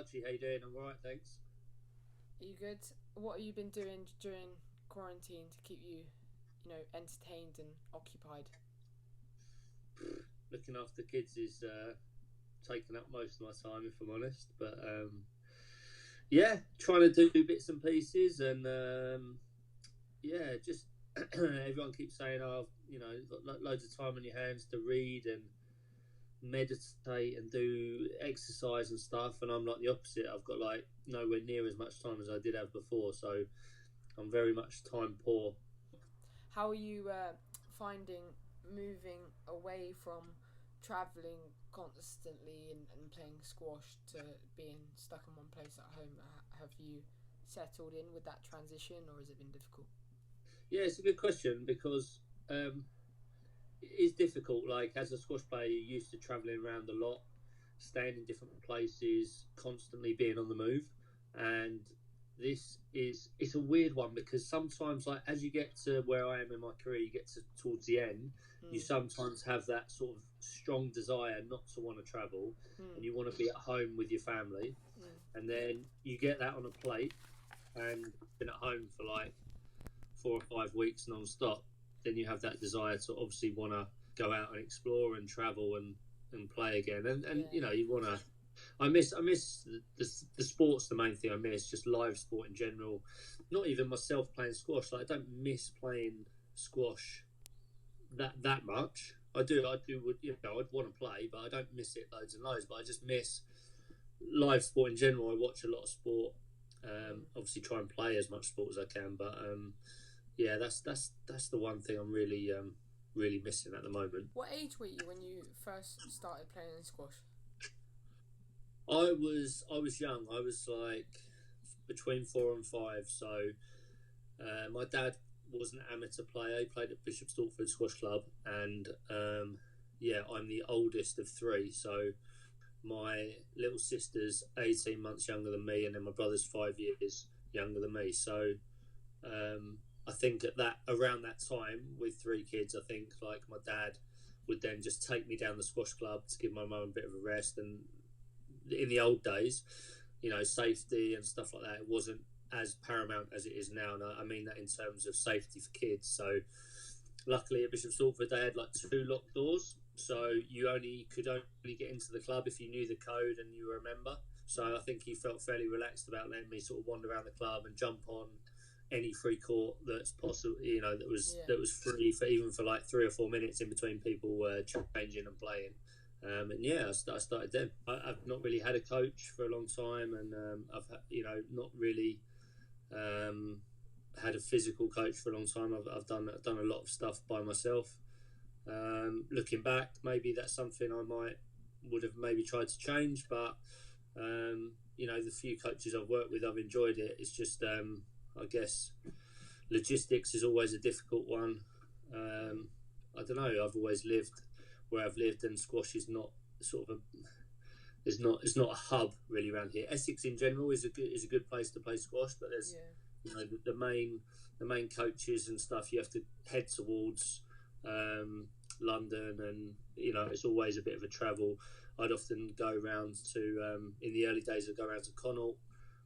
Archie, how you doing? I'm alright, thanks. Are you good? What have you been doing during quarantine to keep you, entertained and occupied? Looking after kids is taking up most of my time, if I'm honest. But yeah, trying to do bits and pieces, and yeah, just everyone keeps saying, "Oh, you've got loads of time on your hands to read and meditate and do exercise and stuff," and I'm like the opposite. I've got like nowhere near as much time as I did have before, so I'm very much time poor. How are you finding moving away from travelling constantly and playing squash to being stuck in one place at home? Have you settled in with that transition, or has it been difficult? Yeah, it's a good question because um, it is difficult. Like as a squash player, you're used to traveling around a lot, staying in different places, constantly being on the move, and this is it's a weird one because sometimes, like as you get to where I am in my career, you get to towards the end, you Mm. sometimes have that sort of strong desire not to want to travel, Mm. and you want to be at home with your family, Mm. and then you get that on a plate, and been at home for like 4 or 5 weeks non-stop, then you have that desire to obviously want to go out and explore and travel and play again. And Yeah. you want to. I miss the sports. The main thing I miss just live sport in general. Not even myself playing squash. Like I don't miss playing squash that much. I do. I'd want to play, but I don't miss it loads and loads. But I just miss live sport in general. I watch a lot of sport. Mm. Obviously, try and play as much sport as I can. But yeah, that's the one thing I'm really missing at the moment. What age were you when you first started playing squash? I was young. I was like between 4 and 5. So my dad was an amateur player. He played at Bishop Stortford Squash Club, and yeah, I'm the oldest of three. So my little sister's 18 months younger than me, and then my brother's 5 years younger than me. So I think at that around that time with three kids, I think like my dad would then just take me down the squash club to give my mum a bit of a rest. And in the old days, safety and stuff like that, it wasn't as paramount as it is now. And I mean that in terms of safety for kids. So luckily at Bishop Stortford they had like two locked doors, so you only could only get into the club if you knew the code and you were a member. So I think he felt fairly relaxed about letting me sort of wander around the club and jump on any free court that's possible. That was Yeah. free for even for like 3 or 4 minutes in between people changing and playing. And yeah, I started then. I've not really had a coach for a long time, and I've not really um, had a physical coach for a long time. I've done a lot of stuff by myself. Looking back, maybe that's something I might would have maybe tried to change, but the few coaches I've worked with, I've enjoyed it. It's just I guess logistics is always a difficult one. Mm. I don't know. I've always lived where I've lived, and squash is not sort of a it's not a hub really around here. Essex in general is a good place to play squash, but there's Yeah. the main coaches and stuff you have to head towards um, London, and it's always a bit of a travel. I'd often go around to in the early days I'd go around to Connaught,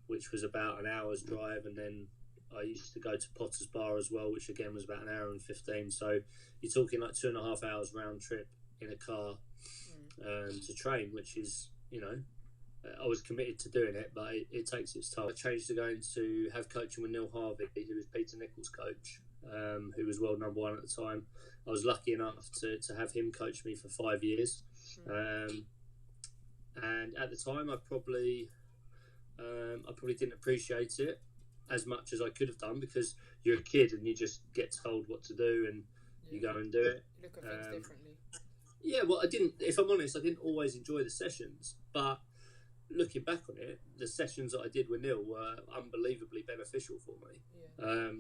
which was about an hour's drive, and then I used to go to Potter's Bar as well, which again was about an hour and 15. So you're talking like 2.5 hours round trip in a car Mm. to train, which is I was committed to doing it, but it takes its toll. I changed to going to have coaching with Neil Harvey, who was Peter Nicholls' coach, who was world number one at the time. I was lucky enough to have him coach me for 5 years. Mm. Um, and at the time, I probably didn't appreciate it as much as I could have done because you're a kid and you just get told what to do and you Yeah. go and do it. You look at things Um, differently. yeah, well, I didn't. If I'm honest, I didn't always enjoy the sessions, but looking back on it, the sessions that I did with Neil were unbelievably beneficial for me. Yeah.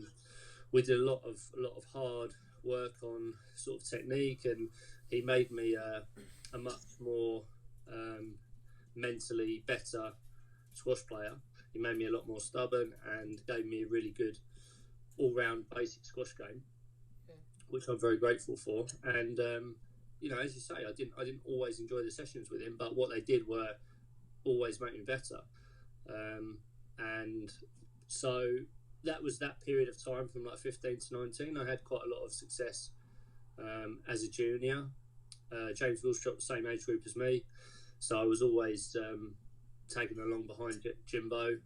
We did a lot of hard work on sort of technique, and he made me a much more mentally better squash player. He made me a lot more stubborn and gave me a really good all-round basic squash game, Yeah. which I'm very grateful for. And as you say, I didn't always enjoy the sessions with him, but what they did were always make me better. And so that was that period of time from like 15 to 19. I had quite a lot of success as a junior. James Wilstrop, the same age group as me, so I was always taken along behind Jimbo,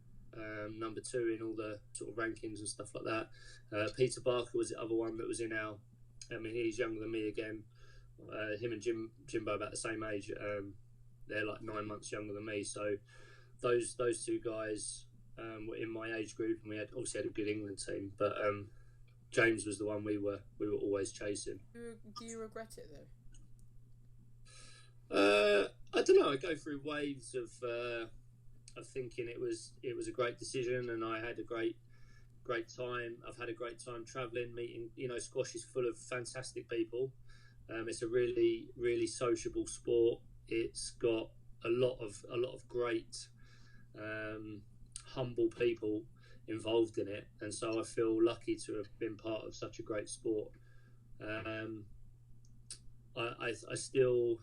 number 2 in all the sort of rankings and stuff like that. Peter Barker was the other one that was in our. I mean, he's younger than me again. Him and Jimbo about the same age. They're like 9 months younger than me. So those 2 guys were in my age group, and we obviously had a good England team. But James was the one we were always chasing. Do you regret it though? I don't know. I go through waves of thinking it was a great decision, and I had a great time. I've had a great time travelling, meeting. Squash is full of fantastic people. It's a really, really sociable sport. It's got a lot of great, humble people involved in it, and so I feel lucky to have been part of such a great sport. I still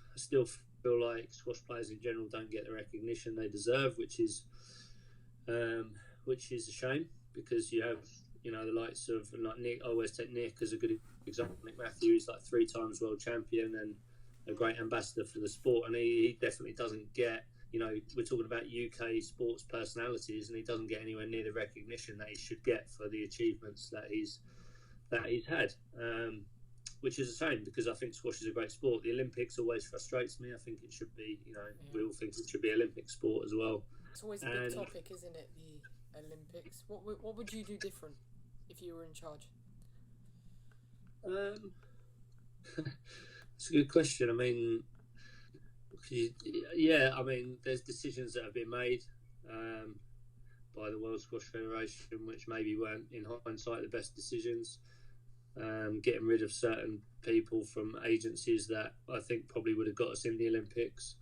feel like squash players in general don't get the recognition they deserve, which is a shame, because you have the likes of like Nick. I always take Nick as a good example. Nick Matthews, like 3 times world champion and a great ambassador for the sport, and he definitely doesn't get. We're talking about UK sports personalities, and he doesn't get anywhere near the recognition that he should get for the achievements that he's had. Which is a shame, because I think squash is a great sport. The Olympics always frustrates me. I think it should be, we all think it should be Olympic sport as well. It's always a big topic, isn't it, the Olympics? What would you do different if you were in charge? It's a good question. I mean, there's decisions that have been made by the World Squash Federation, which maybe weren't, in hindsight, the best decisions. Getting rid of certain people from agencies that I think probably would have got us in the Olympics.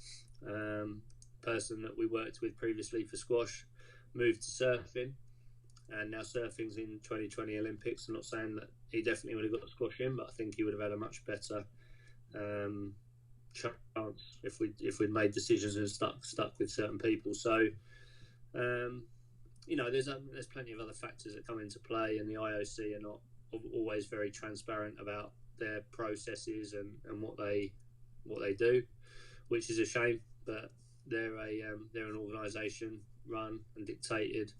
Person that we worked with previously for squash moved to surfing, and now surfing's in 2020 Olympics. I'm not saying that he definitely would have got squash in, but I think he would have had a much better chance if we'd made decisions and stuck with certain people. So there's plenty of other factors that come into play, and the IOC are not always very transparent about their processes and what they do, which is a shame. But they're an organisation run and dictated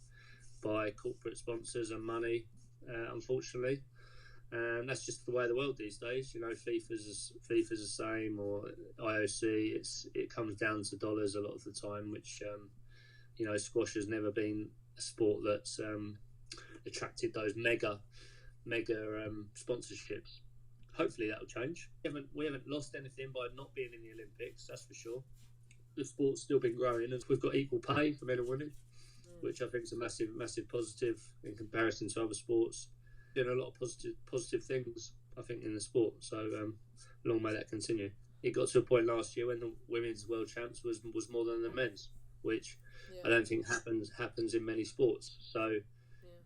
by corporate sponsors and money, unfortunately, and that's just the way of the world these days. FIFA's the same, or IOC. It comes down to dollars a lot of the time, which squash has never been a sport that's attracted those mega sponsorships. Hopefully that'll change. We haven't lost anything by not being in the Olympics, that's for sure. The sport's still been growing, and we've got equal pay for men and women, which I think is a massive positive in comparison to other sports. Doing a lot of positive things, I think, in the sport. So long may that continue. It got to a point last year when the women's world champs was more than the men's, which I don't think happens in many sports. So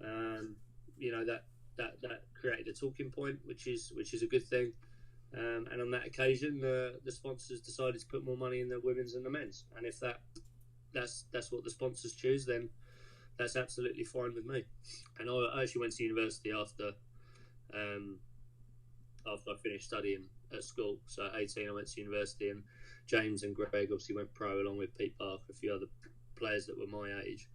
that created a talking point, which is a good thing. And on that occasion, the sponsors decided to put more money in the women's and the men's. And if that's what the sponsors choose, then that's absolutely fine with me. And I actually went to university after I finished studying at school. So at 18, I went to university, and James and Greg obviously went pro, along with Pete Parker, a few other players that were my age,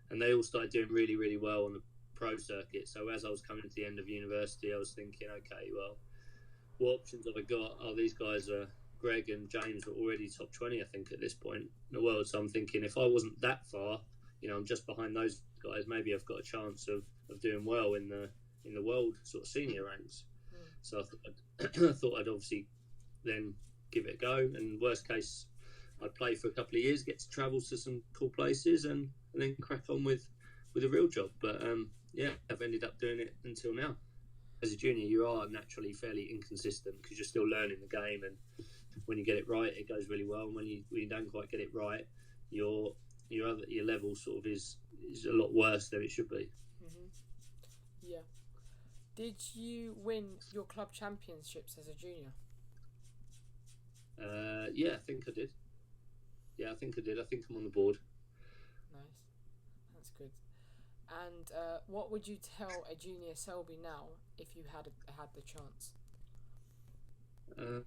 and they all started doing really, really well on the pro circuit. So as I was coming to the end of university, I was thinking, okay, well, what options have I got? Oh, these guys are, Greg and James were already top 20, I think, at this point in the world. So I'm thinking, if I wasn't that far, I'm just behind those guys, maybe I've got a chance of doing well in the world sort of senior ranks. So I thought I'd obviously then give it a go, and worst case, I'd play for a couple of years, get to travel to some cool places, and then crack on with a real job. But I've ended up doing it until now. As a junior, you are naturally fairly inconsistent because you're still learning the game, and when you get it right, it goes really well. And when you don't quite get it right, your level sort of is a lot worse than it should be. Mm-hmm. Yeah. Did you win your club championships as a junior? I think I did. I think I'm on the board. Nice. good. And what would you tell a junior Selby now if you had the chance? What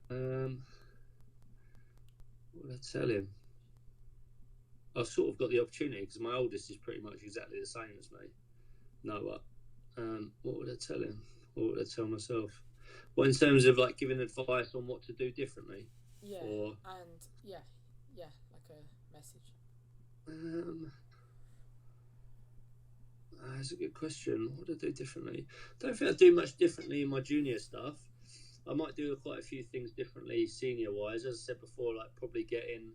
would I tell him? I've sort of got the opportunity because my oldest is pretty much exactly the same as me, Noah. What would I tell him? What would I tell myself? Well, in terms of like giving advice on what to do differently. Yeah. Or, and yeah, like a message. That's a good question. What do I do differently? I don't think I do much differently in my junior stuff. I might do quite a few things differently senior wise. As I said before, like probably getting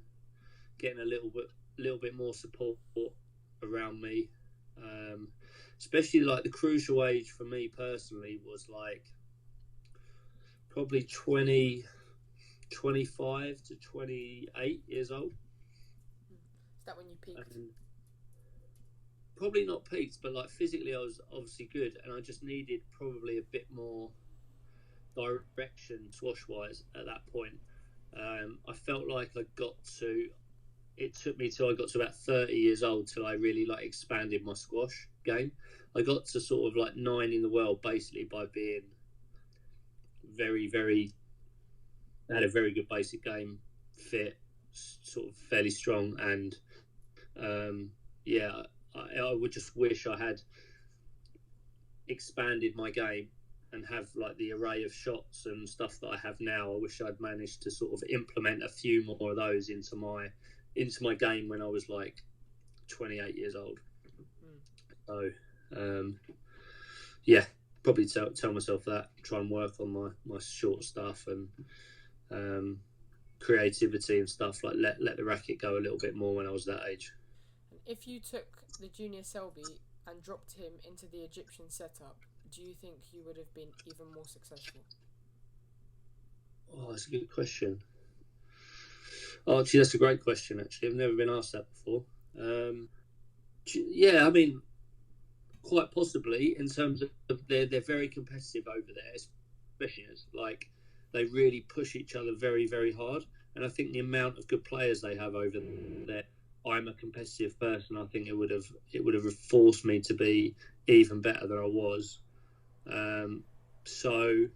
a little bit more support around me. Especially like the crucial age for me personally was like probably 25 to 28 years old. Is that when you peaked? Probably not peaked, but like physically I was obviously good, and I just needed probably a bit more direction squash wise at that point. I felt like it took me till I got to about 30 years old till I really like expanded my squash game. I got to sort of like 9 in the world basically by being had a very good basic game, fit, sort of fairly strong, and I would just wish I had expanded my game and have like the array of shots and stuff that I have now. I wish I'd managed to sort of implement a few more of those into my game when I was like 28 years old. So probably tell myself that, try and work on my short stuff and creativity and stuff, like let the racket go a little bit more when I was that age. If you took the junior Selby and dropped him into the Egyptian setup, do you think you would have been even more successful? Oh, that's a good question. Oh, actually, that's a great question. Actually, I've never been asked that before. Yeah, I mean, quite possibly. In terms of they're very competitive over there, especially as like they really push each other very, very hard. And I think the amount of good players they have over there. I'm a competitive person. I think it would have forced me to be even better than I was. So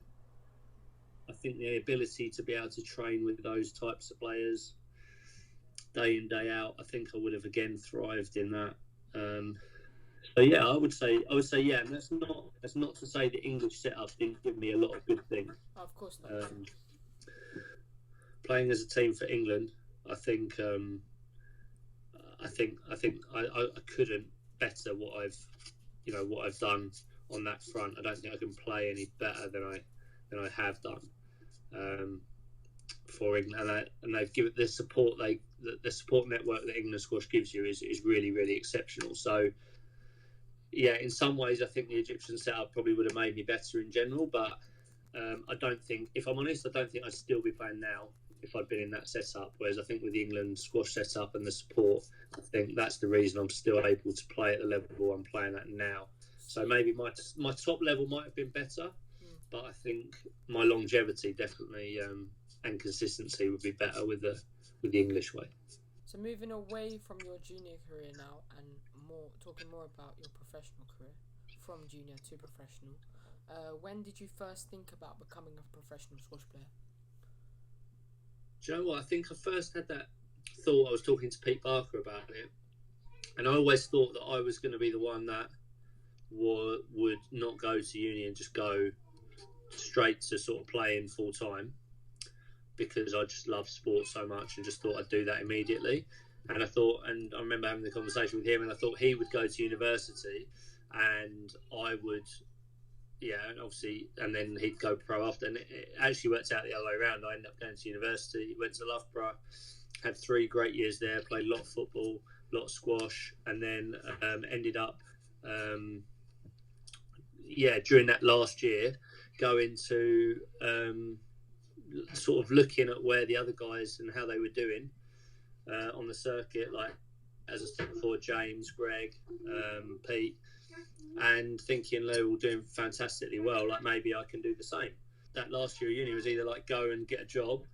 I think the ability to be able to train with those types of players day in, day out, I think I would have again thrived in that. So yeah, I would say yeah, and that's not to say the English setup didn't give me a lot of good things. Oh, of course not. Playing as a team for England, I think I couldn't better what I've done on that front. I don't think I can play any better than I have done for England, and they've given the support the support network that England Squash gives you is really, really exceptional. So yeah, in some ways I think the Egyptian setup probably would have made me better in general, but I don't think, if I'm honest, I don't think I'd still be playing now if I'd been in that setup. Whereas I think with the England squash setup and the support, I think that's the reason I'm still able to play at the level I'm playing at now. So maybe my top level might have been better, but I think my longevity definitely and consistency would be better with the English way. So moving away from your junior career now and talking more about your professional career, from junior to professional, when did you first think about becoming a professional squash player? Do you know what? I think I first had that thought. I was talking to Pete Barker about it, and I always thought that I was going to be the one that would not go to uni and just go straight to sort of playing full time, because I just love sport so much and just thought I'd do that immediately. And I remember having the conversation with him, and I thought he would go to university and I would, and obviously, and then he'd go pro after. And it actually worked out the other way around. I ended up going to university, went to Loughborough, had 3 great years there, played a lot of football, a lot of squash, and then ended up, during that last year, going to sort of looking at where the other guys and how they were doing on the circuit, like, as I said before, James, Greg, Pete, and thinking they were all doing fantastically well, like maybe I can do the same. That last year of uni was either like go and get a job,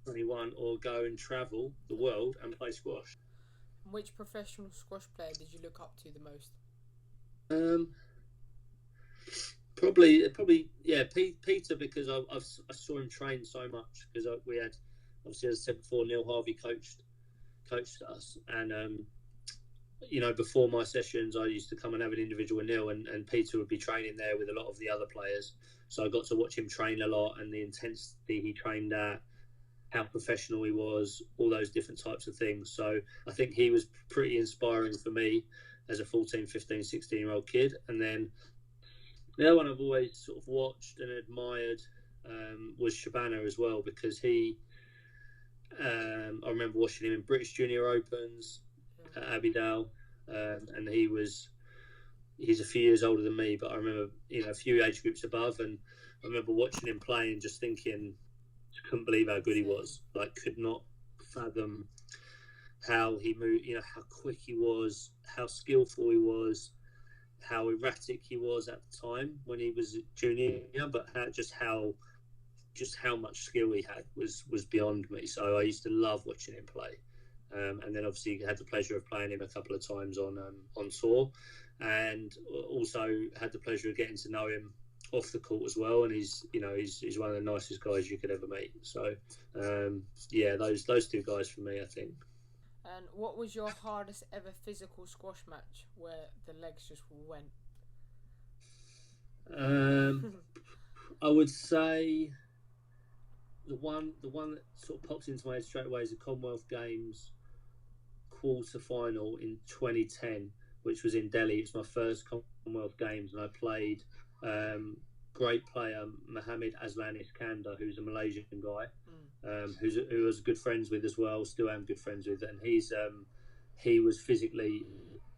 21, or go and travel the world and play squash. Which professional squash player did you look up to the most? Um, probably, yeah, Peter, because I saw him train so much, because we had, obviously, as I said before, Neil Harvey coached us, and before my sessions, I used to come and have an individual with Neil, and Peter would be training there with a lot of the other players. So I got to watch him train a lot, and the intensity he trained at, how professional he was, all those different types of things. So I think he was pretty inspiring for me as a 14, 15, 16-year-old kid. And then the other one I've always sort of watched and admired was Shabana as well, because I remember watching him in British Junior Opens at Abidal, and he's a few years older than me, but I remember, a few age groups above, and I remember watching him play and just thinking, couldn't believe how good he was. Like, could not fathom how he moved, how quick he was, how skillful he was, how erratic he was at the time when he was a junior, but how much skill he had was beyond me. So I used to love watching him play. And then obviously had the pleasure of playing him a couple of times on tour, and also had the pleasure of getting to know him off the court as well. And he's one of the nicest guys you could ever meet. So those two guys for me, I think. And what was your hardest ever physical squash match where the legs just went? I would say the one that sort of pops into my head straight away is the Commonwealth Games quarter final in 2010, which was in Delhi. It's my first Commonwealth Games, and I played great player Mohammed Aslan Iskandar, who's a Malaysian guy, who I was good friends with as well, still am good friends with, and he was physically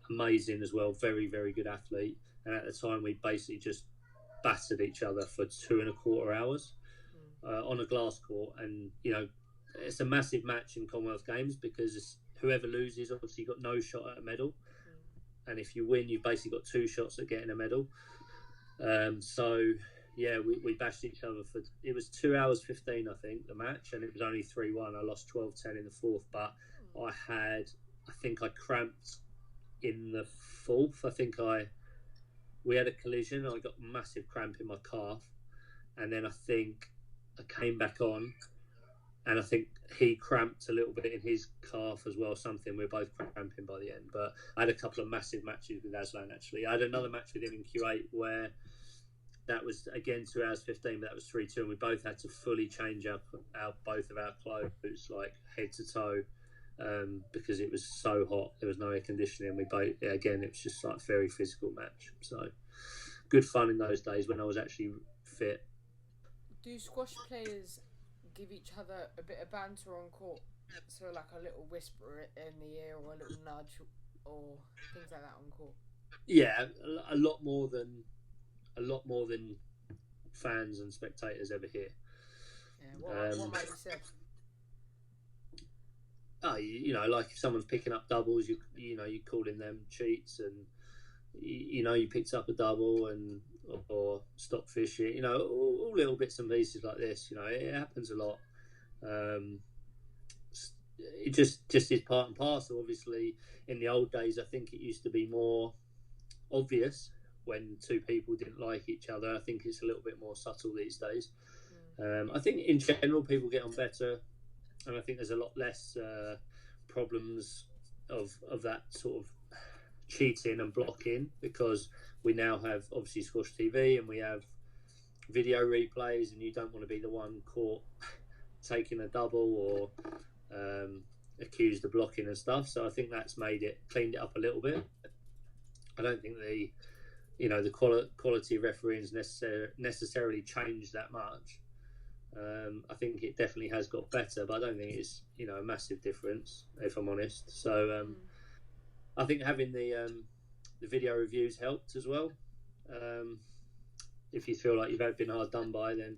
amazing as well, very, very good athlete. And at the time, we basically just battered each other for 2.25 hours on a glass court. And it's a massive match in Commonwealth Games, because whoever loses obviously got no shot at a medal, and if you win, you've basically got 2 shots at getting a medal. We bashed each other for, it was 2 hours 15, I think, the match, and it was only 3-1. I lost 12-10 in the fourth, but I think I cramped in the fourth. We had a collision, and I got a massive cramp in my calf, and then I think I came back on, and I think he cramped a little bit in his calf as well, something. We were both cramping by the end. But I had a couple of massive matches with Aslan, actually. I had another match with him in Q8 where that was, again, 2 hours 15, but that was 3-2, and we both had to fully change up both of our clothes, like head to toe, because it was so hot. There was no air conditioning. Again, it was just like a very physical match. So good fun in those days when I was actually fit. Do squash players give each other a bit of banter on court? So like a little whisper in the ear, or a little nudge, or things like that on court? Yeah, a lot more than fans and spectators ever hear. Yeah, what might you say? Like if someone's picking up doubles, you're calling them cheats, and you picked up a double, or stop fishing, all little bits and pieces like this. It happens a lot. It just is part and parcel. Obviously, in the old days, I think it used to be more obvious when two people didn't like each other. I think it's a little bit more subtle these days. I think in general people get on better, and I think there's a lot less problems of that sort of cheating and blocking, because we now have obviously Squash TV, and we have video replays, and you don't want to be the one caught taking a double or accused of blocking and stuff. So I think that's cleaned it up a little bit. I don't think the quality of refereeing necessarily changed that much. I think it definitely has got better, but I don't think it's a massive difference, if I'm honest. So I think having the video reviews helped as well. If you feel like you've been hard done by, then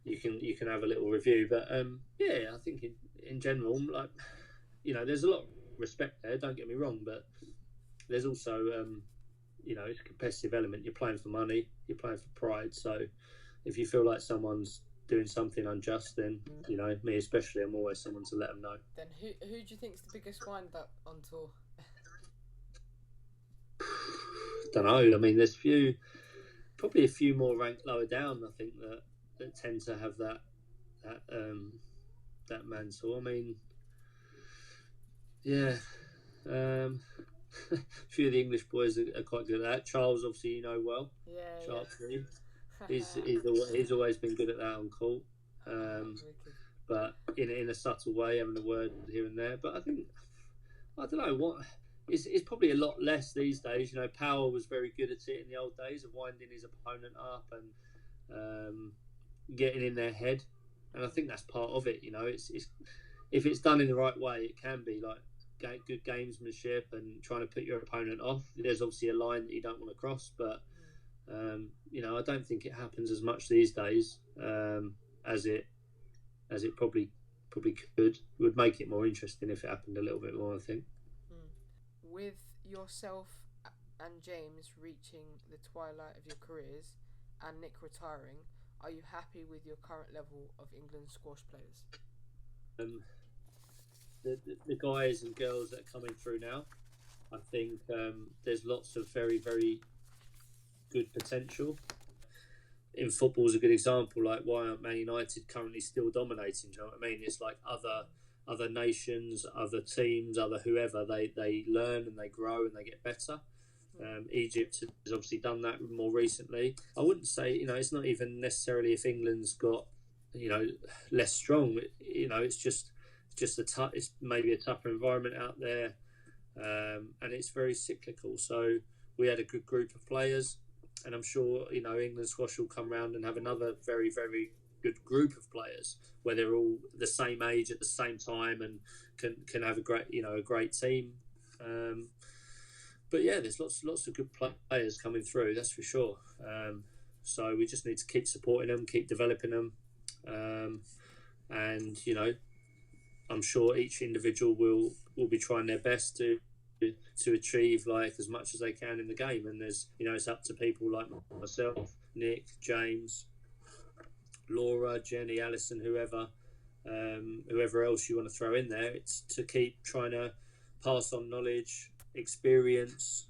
you can have a little review. But I think in general, like, there's a lot of respect there. Don't get me wrong, but there's also it's a competitive element. You're playing for money, you're playing for pride. So if you feel like someone's doing something unjust, then me especially, I'm always someone to let them know. Then who do you think's the biggest wind up on tour? Don't know. I mean, there's probably a few more ranked lower down. I think that tend to have that mantle. I mean, yeah. A few of the English boys are quite good at that. Charles, obviously, well. Yeah. Sharply. He's always been good at that on court. But in a subtle way, having a word here and there. But I don't know what. It's probably a lot less these days. Power was very good at it in the old days of winding his opponent up and getting in their head, and I think that's part of it. It's if it's done in the right way, it can be like good gamesmanship and trying to put your opponent off. There's obviously a line that you don't want to cross, but I don't think it happens as much these days as it probably could. It would make it more interesting if it happened a little bit more, I think. With yourself and James reaching the twilight of your careers and Nick retiring, are you happy with your current level of England squash players? The guys and girls that are coming through now, I think there's lots of very, very good potential. In football is a good example. Like, why aren't Man United currently still dominating? Do you know what I mean? It's like other nations, other teams, other whoever, they learn and they grow and they get better. Egypt has obviously done that more recently. I wouldn't say, it's not even necessarily if England's got, less strong. It's just it's maybe a tougher environment out there, and it's very cyclical. So we had a good group of players, and I'm sure England squash will come round and have another very, very good group of players where they're all the same age at the same time and can have a great team. But yeah, there's lots of good players coming through, that's for sure. So we just need to keep supporting them, keep developing them, and I'm sure each individual will be trying their best to achieve like as much as they can in the game. And there's it's up to people like myself, Nick, James, Laura, Jenny, Alison, whoever else you want to throw in there. It's to keep trying to pass on knowledge, experience,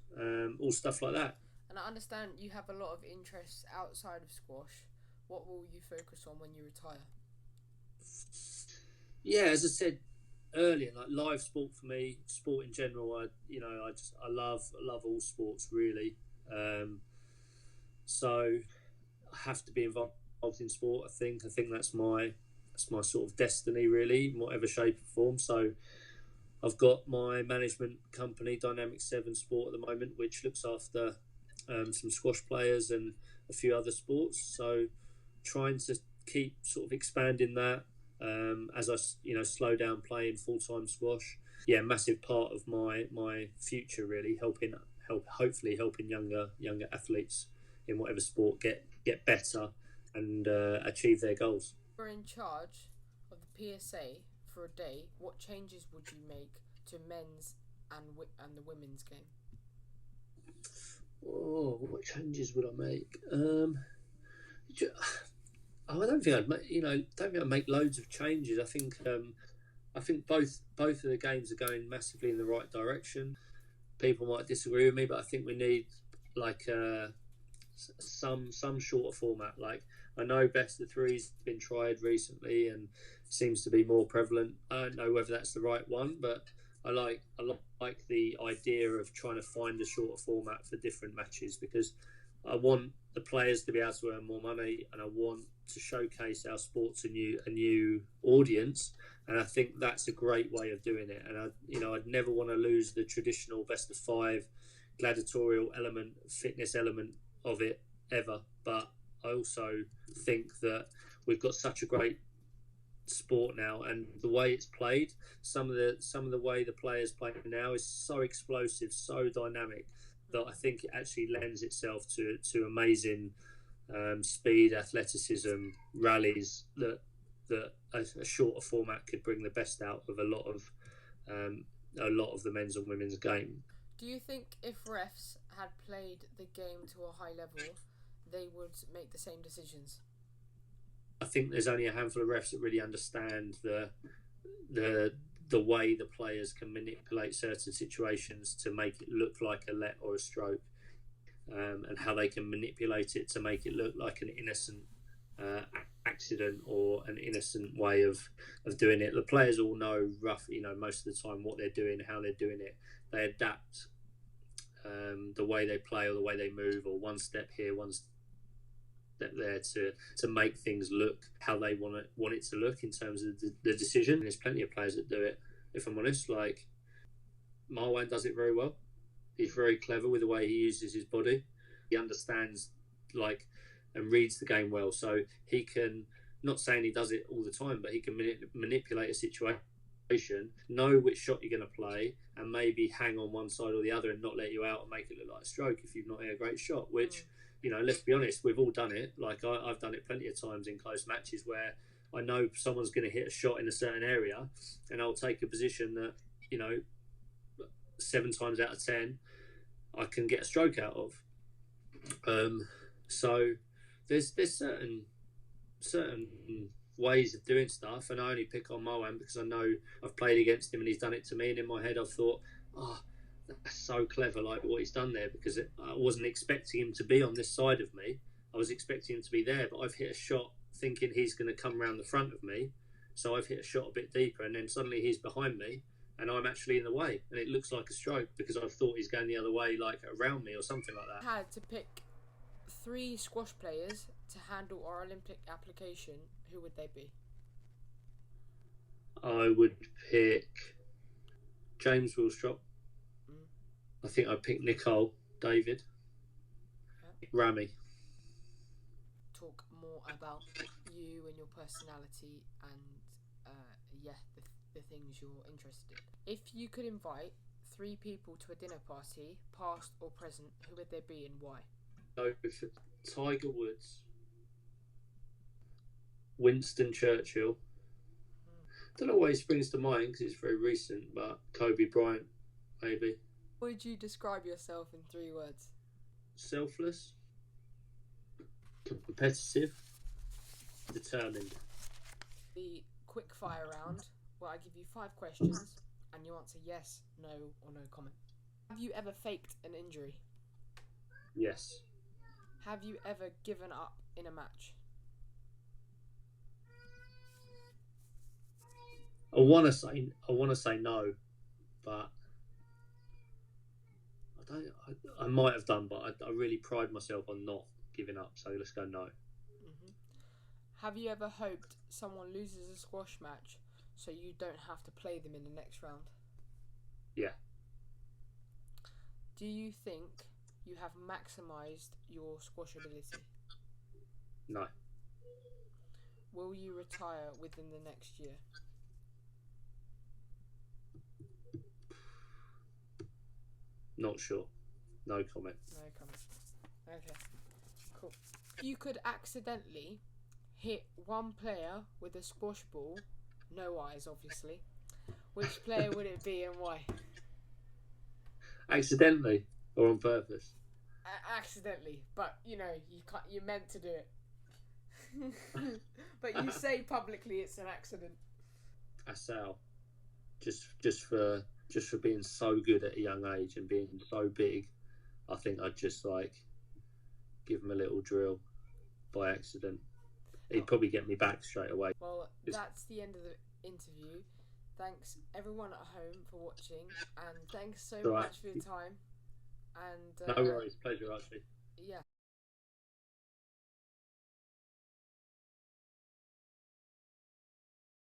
all stuff like that. And I understand you have a lot of interests outside of squash. What will you focus on when you retire? Yeah, as I said earlier, like live sport for me, sport in general. I love all sports really. So I have to be involved in sport. I think that's my sort of destiny really, in whatever shape or form. So I've got my management company, Dynamic 7 Sport, at the moment, which looks after some squash players and a few other sports. So trying to keep sort of expanding that as I slow down playing full-time squash. Yeah, massive part of my future really, hopefully helping younger athletes in whatever sport get better and achieve their goals. You're in charge of the PSA for a day. What changes would you make to men's and the women's game? Oh, what changes would I make? I don't think I'd make loads of changes. I think both of the games are going massively in the right direction. People might disagree with me, but I think we need like some shorter format. Like, I know best of three's been tried recently and seems to be more prevalent. I don't know whether that's the right one, but I like the idea of trying to find a shorter format for different matches, because I want the players to be able to earn more money, and I want to showcase our sport to a new audience. And I think that's a great way of doing it. And I'd never want to lose the traditional best of five gladiatorial element, fitness element of it ever. But I also think that we've got such a great sport now, and the way it's played, some of the way the players play now is so explosive, so dynamic, that I think it actually lends itself to amazing speed, athleticism, rallies that a shorter format could bring the best out of a lot of the men's and women's game. Do you think if refs had played the game to a high level, they would make the same decisions? I think there's only a handful of refs that really understand the the way the players can manipulate certain situations to make it look like a let or a stroke, and how they can manipulate it to make it look like an innocent uh, accident or an innocent way of doing it. The players all know roughly, most of the time what they're doing, how they're doing it. They adapt the way they play or the way they move, or one step here, one step there to make things look how they want it to look in terms of the decision. There's plenty of players that do it. If I'm honest, like Marwan does it very well. He's very clever with the way he uses his body. He understands and reads the game well, so he can. Not saying he does it all the time, but he can manipulate a situation, know which shot you're going to play, and maybe hang on one side or the other and not let you out and make it look like a stroke if you've not hit a great shot. Which, let's be honest, we've all done it. Like I've done it plenty of times in close matches where I know someone's going to hit a shot in a certain area, and I'll take a position that 7 times out of 10 I can get a stroke out of. So there's certain ways of doing stuff, and I only pick on Moan because I know I've played against him and he's done it to me, and in my head I've thought, that's so clever, like what he's done there, because I wasn't expecting him to be on this side of me. I was expecting him to be there, but I've hit a shot thinking he's going to come around the front of me, so I've hit a shot a bit deeper, and then suddenly he's behind me and I'm actually in the way, and it looks like a stroke because I've thought he's going the other way, like around me or something like that. I had to pick 3 squash players to handle our Olympic application. Who would they be? I would pick James Willstrop. I think I'd pick Nicole David. Rami. Talk more about you and your personality and the things you're interested in. If you could invite 3 people to a dinner party, past or present, who would they be and why? So for Tiger Woods, Winston Churchill. Don't know why he springs to mind because it's very recent, but Kobe Bryant, maybe. Would you describe yourself in 3 words? Selfless, competitive, determined. The quick fire round, where I give you 5 questions and you answer yes, no, or no comment. Have you ever faked an injury? Yes. Have you ever given up in a match? I want to say no, but I might have done, but I really pride myself on not giving up. So let's go no. Have you ever hoped someone loses a squash match so you don't have to play them in the next round? Yeah. Do you think you have maximised your squash ability? No. Will you retire within the next year? Not sure. No comment. No comment. Okay. Cool. If you could accidentally hit one player with a squash ball, no eyes obviously, which player would it be and why? Accidentally or on purpose? Accidentally, but you can't. You're meant to do it. But you say publicly it's an accident. Asal, just for being so good at a young age and being so big, I think I'd just give him a little drill by accident. He'd probably get me back straight away. Well, that's the end of the interview. Thanks everyone at home for watching, and thanks so much for your time. And no worries, pleasure, Archie. Yeah.